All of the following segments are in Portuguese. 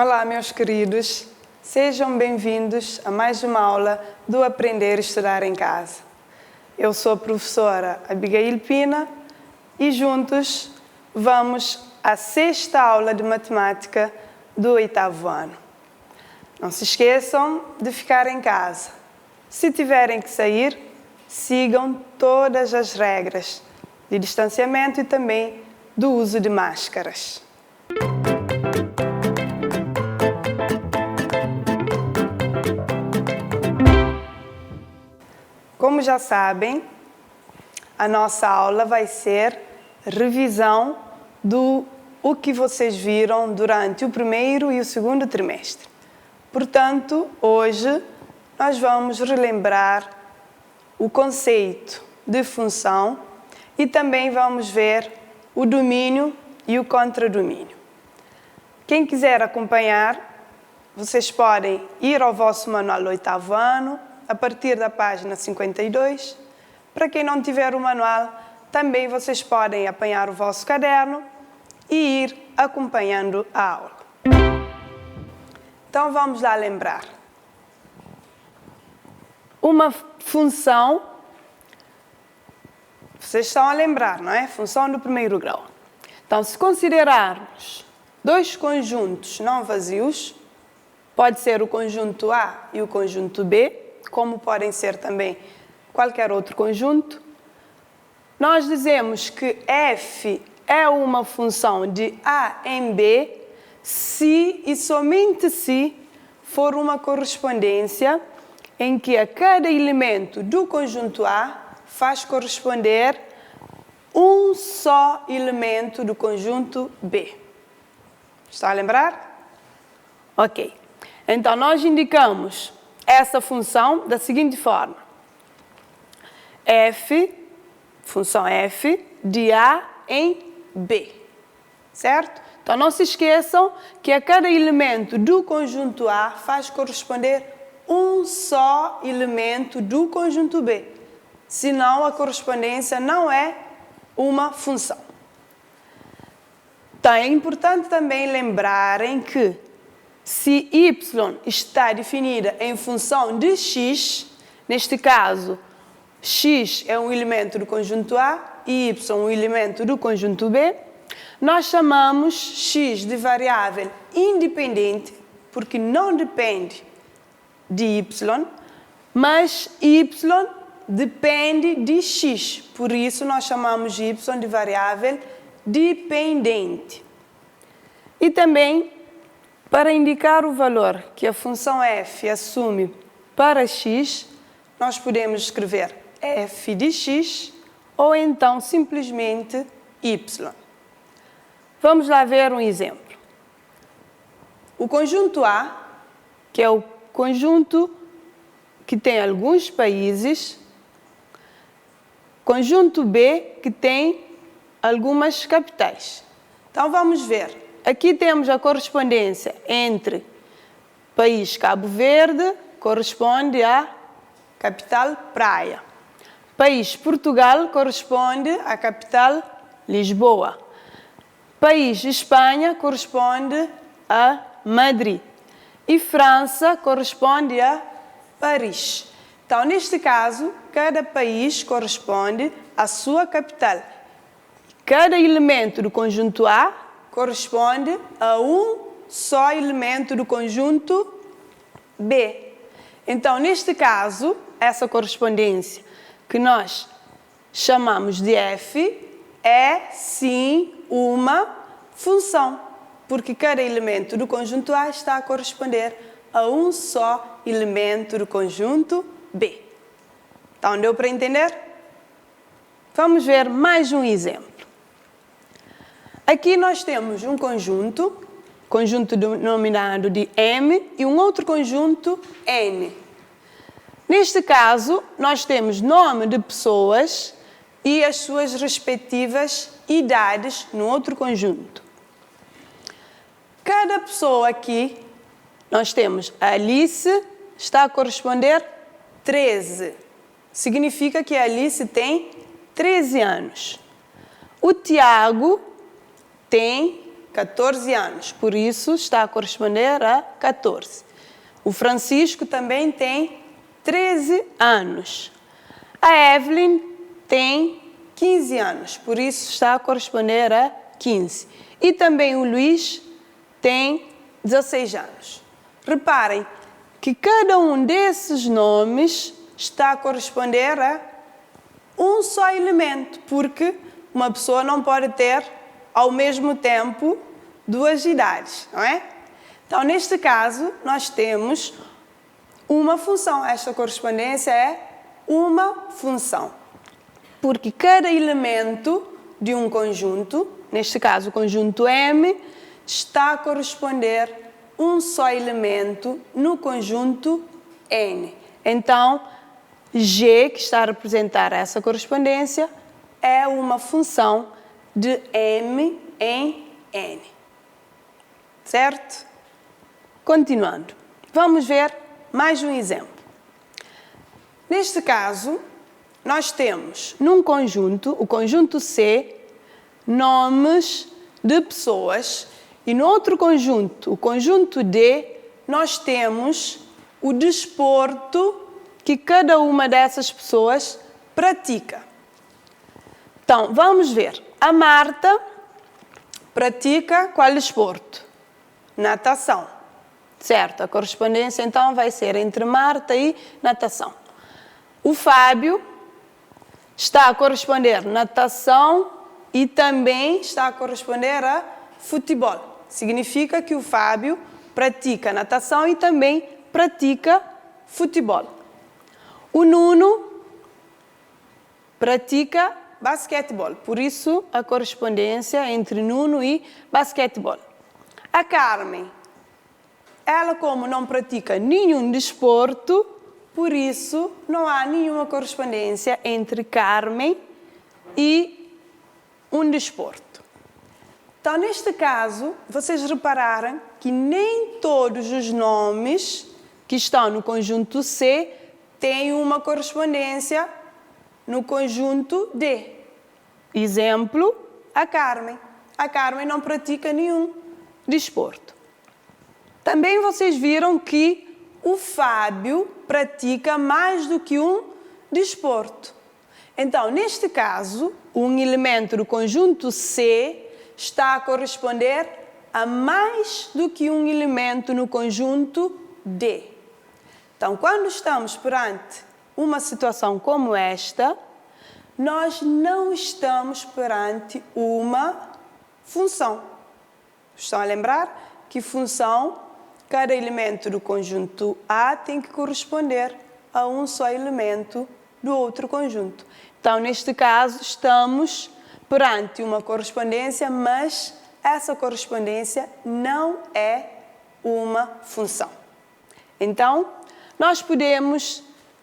Olá, meus queridos. Sejam bem-vindos a mais uma aula do Aprender e Estudar em Casa. Eu sou a professora Abigail Pina e juntos vamos à 6ª aula de matemática do 8º ano. Não se esqueçam de ficar em casa. Se tiverem que sair, sigam todas as regras de distanciamento e também do uso de máscaras. Como já sabem, a nossa aula vai ser revisão do que vocês viram durante o primeiro e o segundo trimestre. Portanto, hoje nós vamos relembrar o conceito de função e também vamos ver o domínio e o contradomínio. Quem quiser acompanhar, vocês podem ir ao vosso manual do 8º ano, a partir da página 52. Para quem não tiver o manual, também vocês podem apanhar o vosso caderno e ir acompanhando a aula. Então vamos lá lembrar. Uma função, vocês estão a lembrar, não é? Função do primeiro grau. Então, se considerarmos dois conjuntos não vazios, pode ser o conjunto A e o conjunto B, como podem ser também qualquer outro conjunto, nós dizemos que f é uma função de A em B se e somente se for uma correspondência em que a cada elemento do conjunto A faz corresponder um só elemento do conjunto B. Está a lembrar? Ok. Então, nós indicamos essa função da seguinte forma. Função f de A em B. Certo? Então, não se esqueçam que a cada elemento do conjunto A faz corresponder um só elemento do conjunto B. Senão, a correspondência não é uma função. Então, é importante também lembrarem que se y está definida em função de x, neste caso, x é um elemento do conjunto A e y um elemento do conjunto B, nós chamamos x de variável independente, porque não depende de y, mas y depende de x. Por isso, nós chamamos y de variável dependente. E também, para indicar o valor que a função f assume para x, nós podemos escrever f de x ou então simplesmente y. Vamos lá ver um exemplo. O conjunto A, que é o conjunto que tem alguns países, conjunto B, que tem algumas capitais. Então, vamos ver. Aqui temos a correspondência entre país Cabo Verde, corresponde à capital Praia. País Portugal corresponde à capital Lisboa. País Espanha corresponde a Madrid. E França corresponde a Paris. Então, neste caso, cada país corresponde à sua capital. Cada elemento do conjunto A corresponde a um só elemento do conjunto B. Então, neste caso, essa correspondência que nós chamamos de f é, sim, uma função, porque cada elemento do conjunto A está a corresponder a um só elemento do conjunto B. Então, deu para entender? Vamos ver mais um exemplo. Aqui nós temos um conjunto denominado de M e um outro conjunto N. Neste caso, nós temos nome de pessoas e as suas respectivas idades no outro conjunto. Cada pessoa aqui, nós temos a Alice, está a corresponder 13. Significa que a Alice tem 13 anos. O Tiago tem 14 anos, por isso está a corresponder a 14. O Francisco também tem 13 anos. A Evelyn tem 15 anos, por isso está a corresponder a 15. E também o Luís tem 16 anos. Reparem que cada um desses nomes está a corresponder a um só elemento, porque uma pessoa não pode ter ao mesmo tempo duas idades, não é? Então, neste caso, nós temos uma função. Esta correspondência é uma função, porque cada elemento de um conjunto, neste caso o conjunto M, está a corresponder um só elemento no conjunto N. Então, G, que está a representar essa correspondência, é uma função de M em N. Certo? Continuando. Vamos ver mais um exemplo. Neste caso, nós temos num conjunto, o conjunto C, nomes de pessoas, e no outro conjunto, o conjunto D, nós temos o desporto que cada uma dessas pessoas pratica. Então, vamos ver. A Marta pratica qual desporto? Natação. Certo, a correspondência então vai ser entre Marta e natação. O Fábio está a corresponder natação e também está a corresponder a futebol. Significa que o Fábio pratica natação e também pratica futebol. O Nuno pratica basquetebol, por isso a correspondência entre Nuno e basquetebol. A Carmen, ela como não pratica nenhum desporto, por isso não há nenhuma correspondência entre Carmen e um desporto. Então, neste caso, vocês repararam que nem todos os nomes que estão no conjunto C têm uma correspondência no conjunto D. Exemplo, a Carmen. A Carmen não pratica nenhum desporto. Também vocês viram que o Fábio pratica mais do que um desporto. Então, neste caso, um elemento do conjunto C está a corresponder a mais do que um elemento no conjunto D. Então, quando estamos perante uma situação como esta, nós não estamos perante uma função. Estão a lembrar que função, cada elemento do conjunto A tem que corresponder a um só elemento do outro conjunto. Então, neste caso, estamos perante uma correspondência, mas essa correspondência não é uma função. Então, nós podemos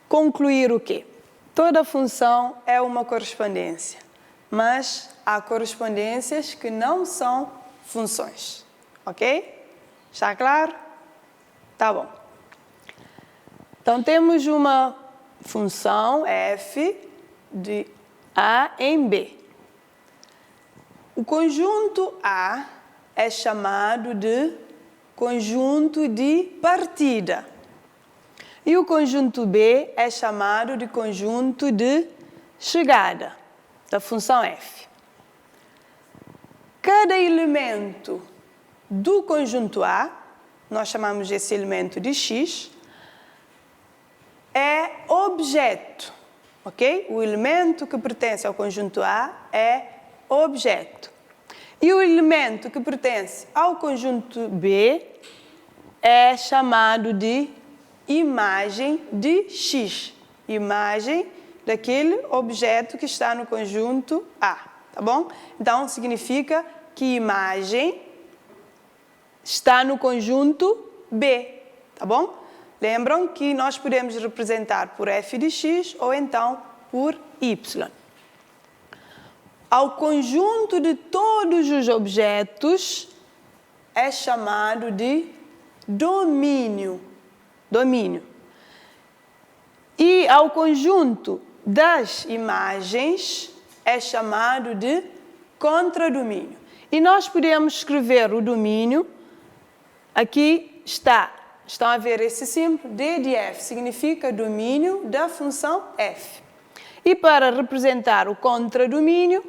concluir o quê? Toda função é uma correspondência, mas há correspondências que não são funções. Ok? Está claro? Tá bom. Então, temos uma função f de A em B. O conjunto A é chamado de conjunto de partida. E o conjunto B é chamado de conjunto de chegada, da função f. Cada elemento do conjunto A, nós chamamos esse elemento de x, é objeto, ok? O elemento que pertence ao conjunto A é objeto. E o elemento que pertence ao conjunto B é chamado de imagem de x. Imagem daquele objeto que está no conjunto A, tá bom? Então, significa que imagem está no conjunto B, tá bom? Lembram que nós podemos representar por f de x ou então por y. Ao conjunto de todos os objetos é chamado de domínio. Domínio. E ao conjunto das imagens é chamado de contradomínio. E nós podemos escrever o domínio, aqui estão a ver esse símbolo, D de f, significa domínio da função f. E para representar o contradomínio,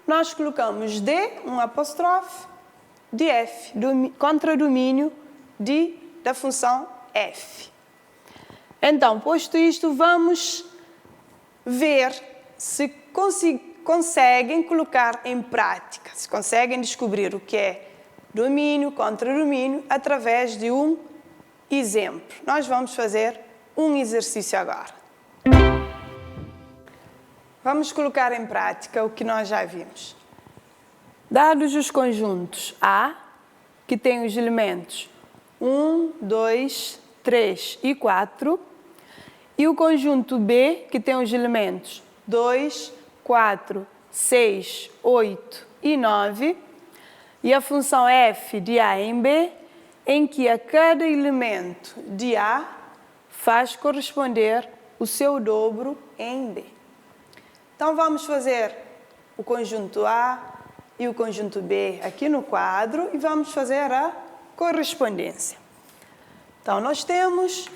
nós colocamos D, um apóstrofe, de f, contradomínio da função f. Então, posto isto, vamos ver se conseguem colocar em prática, se conseguem descobrir o que é domínio, contradomínio, através de um exemplo. Nós vamos fazer um exercício agora. Vamos colocar em prática o que nós já vimos. Dados os conjuntos A, que tem os elementos 1, 2, 3 e 4, e o conjunto B, que tem os elementos 2, 4, 6, 8 e 9, e a função f de A em B, em que a cada elemento de A faz corresponder o seu dobro em B. Então, vamos fazer o conjunto A e o conjunto B aqui no quadro e vamos fazer a correspondência. Então, nós temos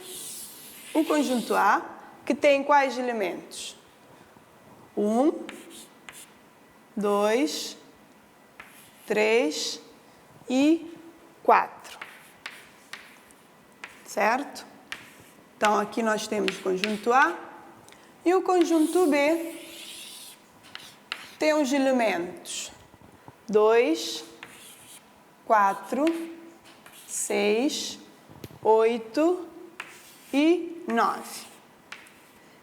o conjunto A, que tem quais elementos? 1, 2, 3 e 4. Certo? Então, aqui nós temos o conjunto A e o conjunto B tem os elementos 2, 4, 6, 8 e 9.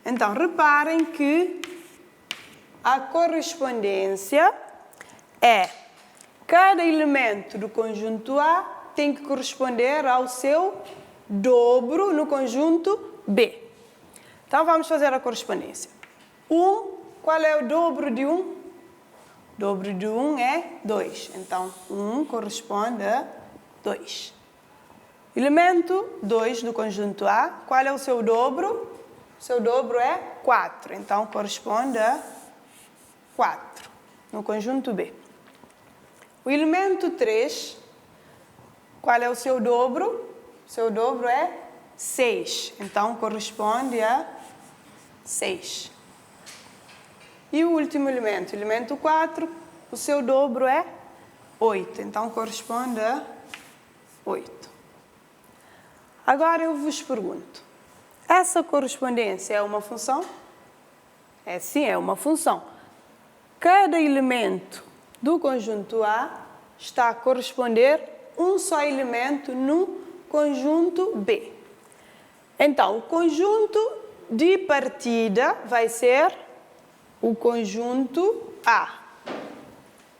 Então, reparem que a correspondência é cada elemento do conjunto A tem que corresponder ao seu dobro no conjunto B. Então, vamos fazer a correspondência. 1, qual é o dobro de 1? O dobro de 1 é 2. Então, 1 corresponde a 2. Elemento 2 do conjunto A, qual é o seu dobro? O seu dobro é 4. Então, corresponde a 4 no conjunto B. O elemento 3, qual é o seu dobro? O seu dobro é 6. Então, corresponde a 6. E o último elemento, elemento 4, o seu dobro é 8. Então, corresponde a 8. Agora eu vos pergunto, essa correspondência é uma função? É sim, é uma função. Cada elemento do conjunto A está a corresponder um só elemento no conjunto B. Então, o conjunto de partida vai ser o conjunto A.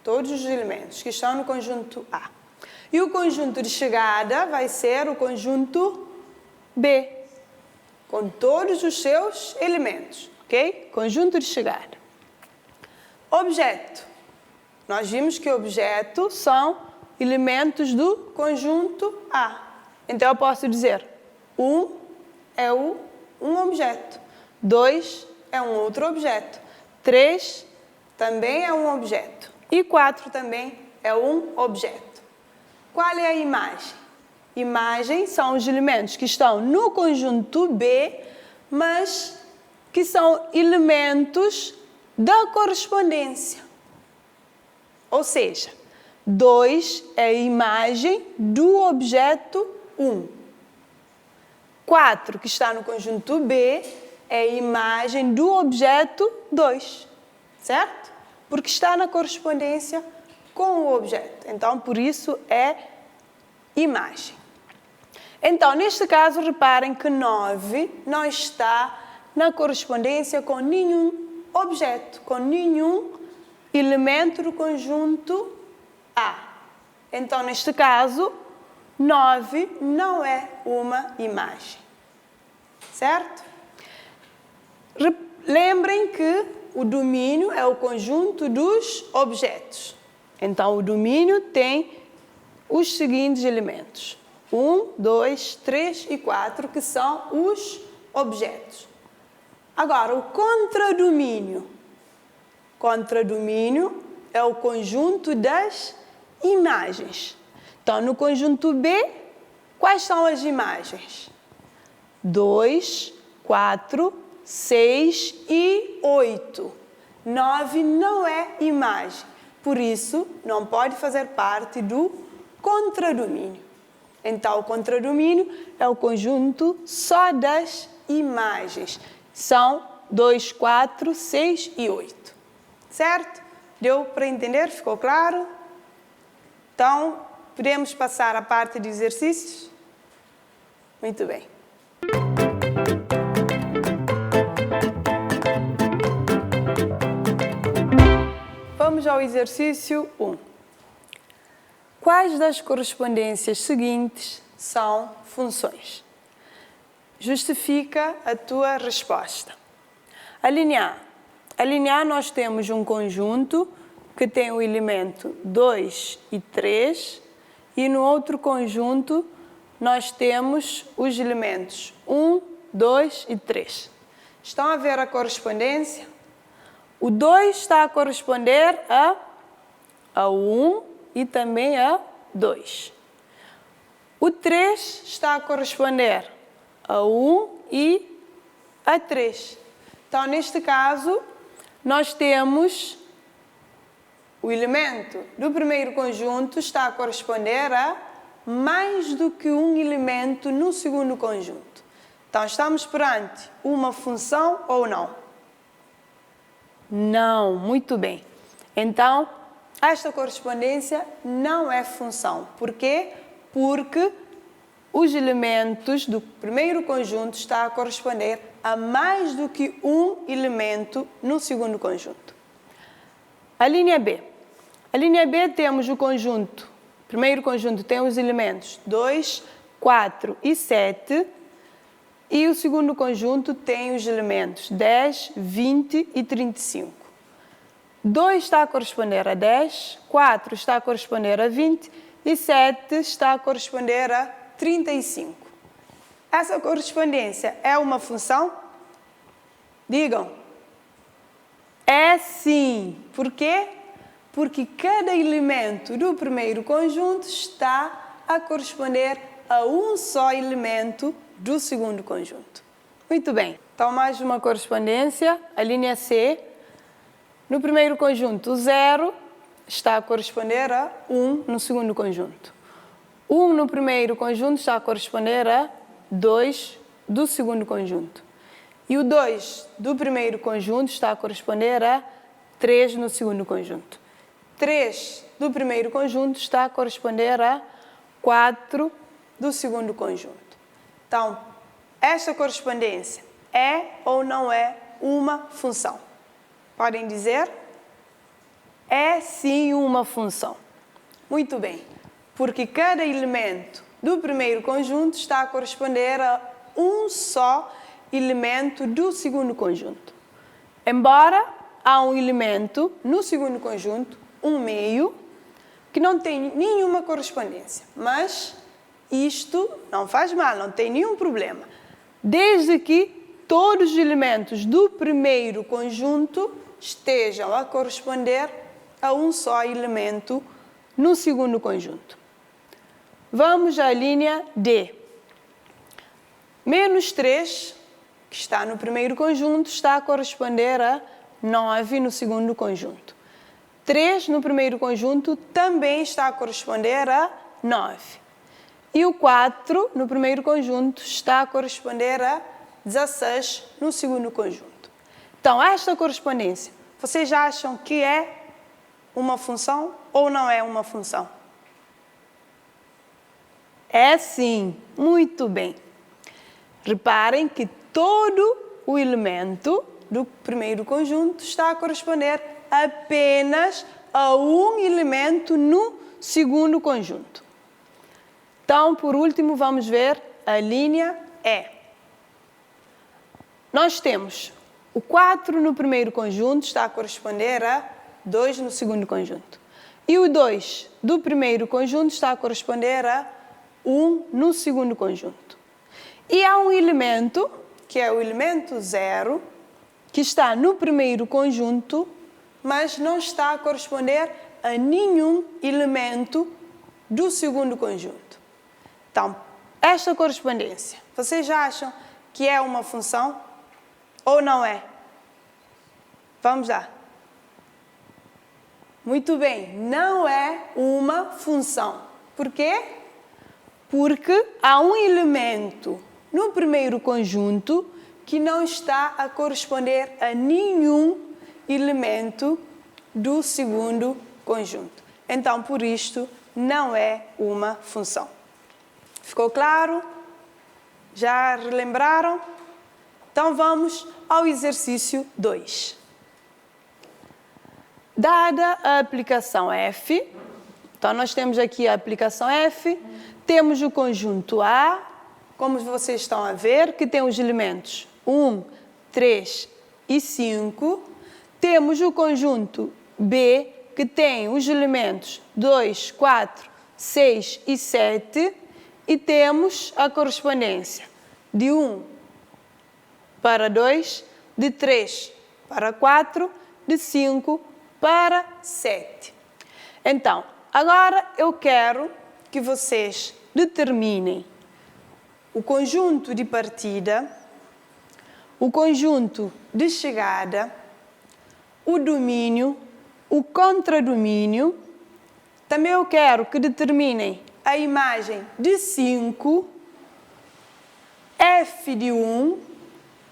Todos os elementos que estão no conjunto A. E o conjunto de chegada vai ser o conjunto B, com todos os seus elementos, ok? Conjunto de chegada. Objeto. Nós vimos que objeto são elementos do conjunto A. Então, eu posso dizer 1 é um objeto, 2 é um outro objeto, 3 também é um objeto e 4 também é um objeto. Qual é a imagem? Imagem são os elementos que estão no conjunto B, mas que são elementos da correspondência. Ou seja, 2 é a imagem do objeto 1. 4, que está no conjunto B, é a imagem do objeto 2, certo? Porque está na correspondência com o objeto. Então, por isso é imagem. Então, neste caso, reparem que 9 não está na correspondência com nenhum objeto, com nenhum elemento do conjunto A. Então, neste caso, 9 não é uma imagem, certo? Lembrem que o domínio é o conjunto dos objetos. Então, o domínio tem os seguintes elementos: 1, 2, 3 e 4, que são os objetos. Agora, o contradomínio. Contradomínio é o conjunto das imagens. Então, no conjunto B, quais são as imagens? 2, 4, 6 e 8. 9 não é imagem, por isso não pode fazer parte do contradomínio. Então, o contradomínio é o conjunto só das imagens. São 2, 4, 6 e 8. Certo? Deu para entender? Ficou claro? Então, podemos passar à parte de exercícios? Muito bem. Vamos ao exercício 1. Quais das correspondências seguintes são funções? Justifica a tua resposta. A linha A nós temos um conjunto que tem o elemento 2 e 3 e no outro conjunto nós temos os elementos 1, 2 e 3. Estão a ver a correspondência? O 2 está a corresponder a 1 e também a 2. O 3 está a corresponder a 1 e a 3. Então, neste caso, nós temos o elemento do primeiro conjunto está a corresponder a mais do que um elemento no segundo conjunto. Então, estamos perante uma função ou não? Não, muito bem. Então, esta correspondência não é função. Por quê? Porque os elementos do primeiro conjunto estão a corresponder a mais do que um elemento no segundo conjunto. A linha B. A linha B temos o conjunto. O primeiro conjunto tem os elementos 2, 4 e 7. E o segundo conjunto tem os elementos 10, 20 e 35. 2 está a corresponder a 10, 4 está a corresponder a 20 e 7 está a corresponder a 35. Essa correspondência é uma função? Digam. É sim. Por quê? Porque cada elemento do primeiro conjunto está a corresponder a um só elemento do segundo conjunto. Muito bem. Então, mais uma correspondência. A linha C. No primeiro conjunto, o 0 está a corresponder a 1 no segundo conjunto. 1 no primeiro conjunto está a corresponder a 2 do segundo conjunto. E o 2 do primeiro conjunto está a corresponder a 3 no segundo conjunto. 3 do primeiro conjunto está a corresponder a 4 do segundo conjunto. Então, esta correspondência é ou não é uma função? Podem dizer? É sim uma função. Muito bem, porque cada elemento do primeiro conjunto está a corresponder a um só elemento do segundo conjunto. Embora há um elemento no segundo conjunto, um meio, que não tem nenhuma correspondência, mas isto não faz mal, não tem nenhum problema, desde que todos os elementos do primeiro conjunto estejam a corresponder a um só elemento no segundo conjunto. Vamos à linha D. Menos 3, que está no primeiro conjunto, está a corresponder a 9 no segundo conjunto. 3 no primeiro conjunto também está a corresponder a 9. E o 4 no primeiro conjunto está a corresponder a 16 no segundo conjunto. Então, esta correspondência, vocês acham que é uma função ou não é uma função? É sim, muito bem. Reparem que todo o elemento do primeiro conjunto está a corresponder apenas a um elemento no segundo conjunto. Então, por último, vamos ver a linha E. Nós temos o 4 no primeiro conjunto está a corresponder a 2 no segundo conjunto. E o 2 do primeiro conjunto está a corresponder a 1 no segundo conjunto. E há um elemento, que é o elemento 0, que está no primeiro conjunto mas não está a corresponder a nenhum elemento do segundo conjunto. Então, esta correspondência, vocês já acham que é uma função ou não é? Vamos lá. Muito bem, não é uma função. Por quê? Porque há um elemento no primeiro conjunto que não está a corresponder a nenhum elemento do segundo conjunto. Então, por isto, não é uma função. Ficou claro? Já relembraram? Então, vamos ao exercício 2. Dada a aplicação F, então nós temos aqui a aplicação F, temos o conjunto A, como vocês estão a ver, que tem os elementos 1, 3 e 5. Temos o conjunto B, que tem os elementos 2, 4, 6 e 7. E temos a correspondência de 1 para 2, de 3 para 4, de 5 para 7. Então, agora eu quero que vocês determinem o conjunto de partida, o conjunto de chegada, o domínio, o contradomínio. Também eu quero que determinem a imagem de 5, f de 1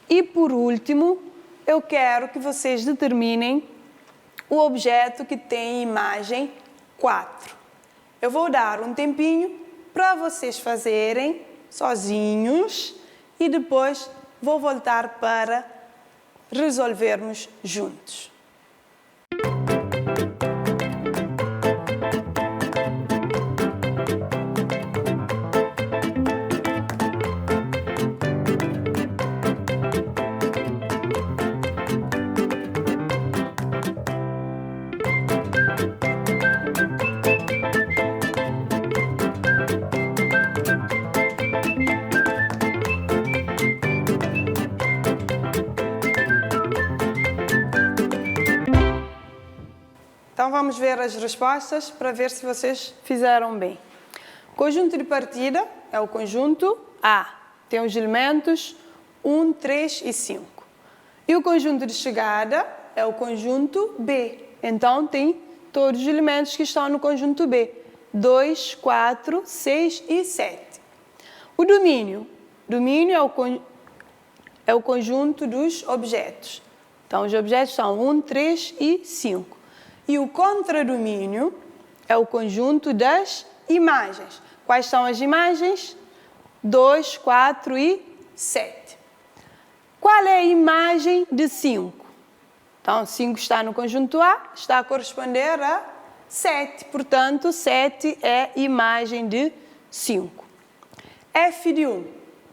e, por último, eu quero que vocês determinem o objeto que tem imagem 4. Eu vou dar um tempinho para vocês fazerem sozinhos e depois vou voltar para resolvermos juntos. Então, vamos ver as respostas para ver se vocês fizeram bem. O conjunto de partida é o conjunto A. Tem os elementos 1, 3 e 5. E o conjunto de chegada é o conjunto B. Então, tem todos os elementos que estão no conjunto B. 2, 4, 6 e 7. O domínio. Domínio é o conjunto dos objetos. Então, os objetos são 1, 3 e 5. E o contradomínio é o conjunto das imagens. Quais são as imagens? 2, 4 e 7. Qual é a imagem de 5? Então, 5 está no conjunto A, está a corresponder a 7. Portanto, 7 é imagem de 5. F de 1.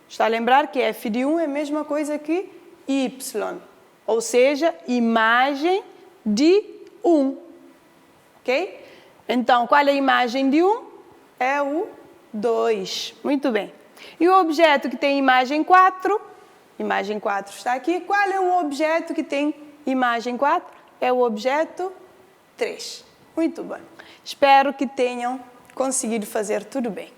Está a lembrar que F de 1 é a mesma coisa que Y. Ou seja, imagem de 1. Ok? Então, qual é a imagem de 1? É o 2. Muito bem. E o objeto que tem imagem 4? Imagem 4 está aqui. Qual é o objeto que tem imagem 4? É o objeto 3. Muito bem. Espero que tenham conseguido fazer tudo bem.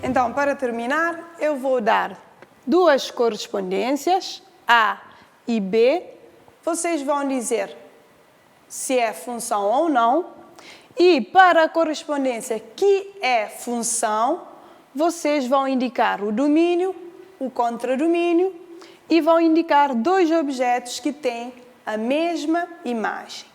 Então, para terminar, eu vou dar duas correspondências, A e B. Vocês vão dizer se é função ou não. E para a correspondência que é função, vocês vão indicar o domínio, o contradomínio e vão indicar dois objetos que têm a mesma imagem.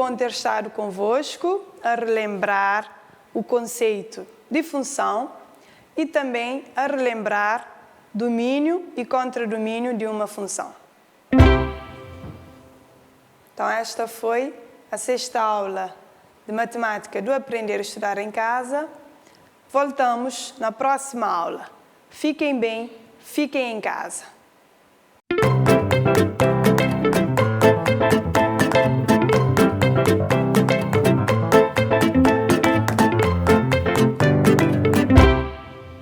bom ter estado convosco a relembrar o conceito de função e também a relembrar domínio e contradomínio de uma função. Então, esta foi a 6ª aula de matemática do Aprender a Estudar em Casa. Voltamos na próxima aula. Fiquem bem, fiquem em casa.